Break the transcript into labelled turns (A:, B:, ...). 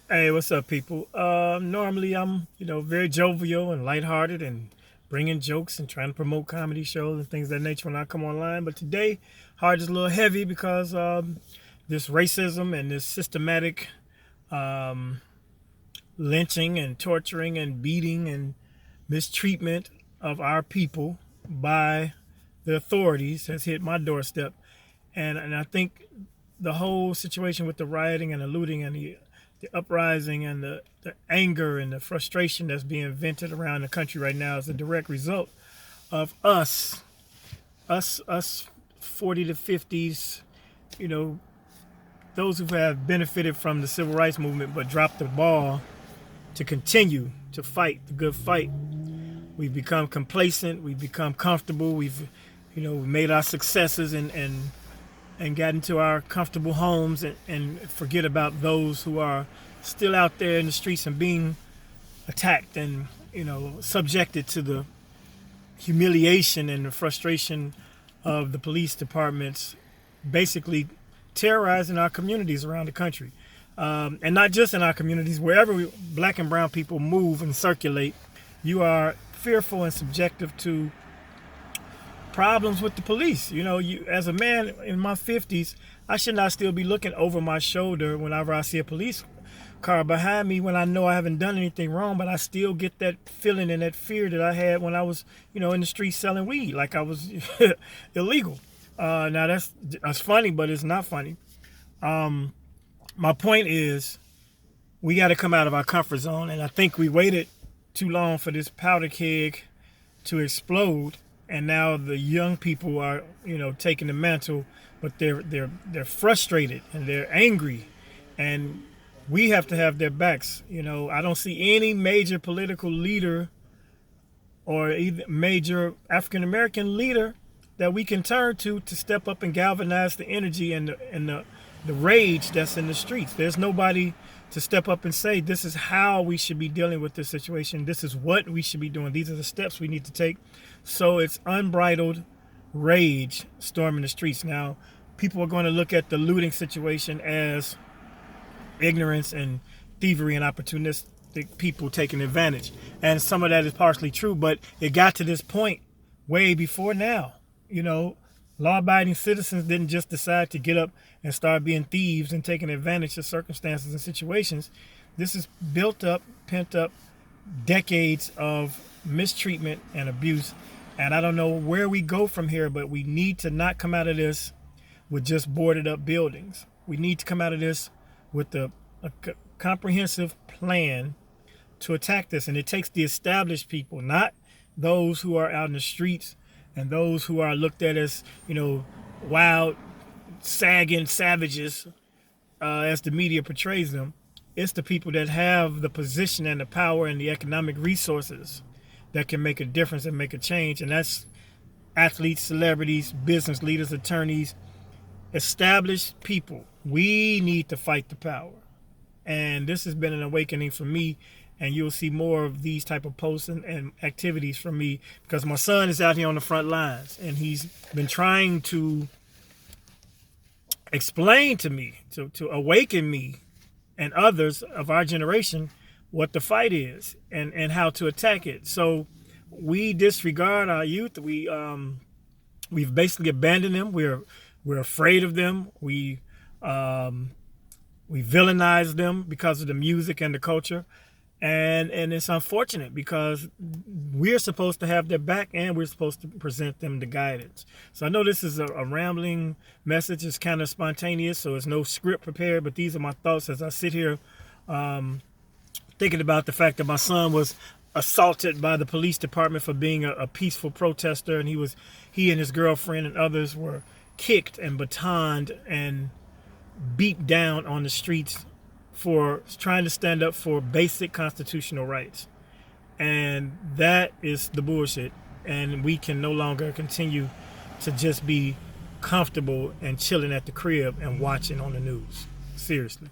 A: Hey, what's up, people? Normally I'm, very jovial and lighthearted and bringing jokes and trying to promote comedy shows and things of that nature when I come online. But today, heart is a little heavy because this racism and this systematic um, lynching and torturing and beating and mistreatment of our people by the authorities has hit my doorstep. And I think the whole situation with the rioting and the looting and the uprising and the anger and the frustration that's being vented around the country right now is a direct result of us 40 to 50s, you know, those who have benefited from the civil rights movement but dropped the ball to continue to fight the good fight. We've become complacent, we've become comfortable, we've made our successes and got into our comfortable homes and forget about those who are still out there in the streets and being attacked and subjected to the humiliation and the frustration of the police departments basically terrorizing our communities around the country. And not just in our communities, wherever black and brown people move and circulate, you are fearful and subjective to problems with the police. You as a man in my 50s, I should not still be looking over my shoulder whenever I see a police car behind me when I know I haven't done anything wrong, but I still get that feeling and that fear that I had when I was, in the streets selling weed, like I was illegal. Now that's funny, but it's not funny. My point is, we got to come out of our comfort zone, and I think we waited too long for this powder keg to explode. And now the young people are, taking the mantle, but they're frustrated and they're angry, and we have to have their backs. I don't see any major political leader or either major African American leader that we can turn to step up and galvanize the energy and the rage that's in the streets. There's nobody to step up and say, this is how we should be dealing with this situation. This is what we should be doing. These are the steps we need to take. So it's unbridled rage storming the streets. Now, people are going to look at the looting situation as ignorance and thievery and opportunistic people taking advantage. And some of that is partially true, but it got to this point way before now. Law-abiding citizens didn't just decide to get up and start being thieves and taking advantage of circumstances and situations. This is built up, pent up decades of mistreatment and abuse. And I don't know where we go from here, but we need to not come out of this with just boarded up buildings. We need to come out of this with a comprehensive plan to attack this. And it takes the established people, not those who are out in the streets and those who are looked at as, wild, sagging savages, as the media portrays them. It's the people that have the position and the power and the economic resources that can make a difference and make a change. And that's athletes, celebrities, business leaders, attorneys, established people. We need to fight the power. And this has been an awakening for me. And you'll see more of these type of posts and activities from me because my son is out here on the front lines and he's been trying to explain to me, to awaken me and others of our generation what the fight is and how to attack it. So we disregard our youth. We've basically abandoned them. We're afraid of them. We villainize them because of the music and the culture. And it's unfortunate because we're supposed to have their back and we're supposed to present them the guidance. So I know this is a rambling message. It's kind of spontaneous, so there's no script prepared, but these are my thoughts as I sit here thinking about the fact that my son was assaulted by the police department for being a peaceful protester, and he and his girlfriend and others were kicked and batoned and beat down on the streets for trying to stand up for basic constitutional rights. And that is the bullshit. And we can no longer continue to just be comfortable and chilling at the crib and watching on the news. Seriously.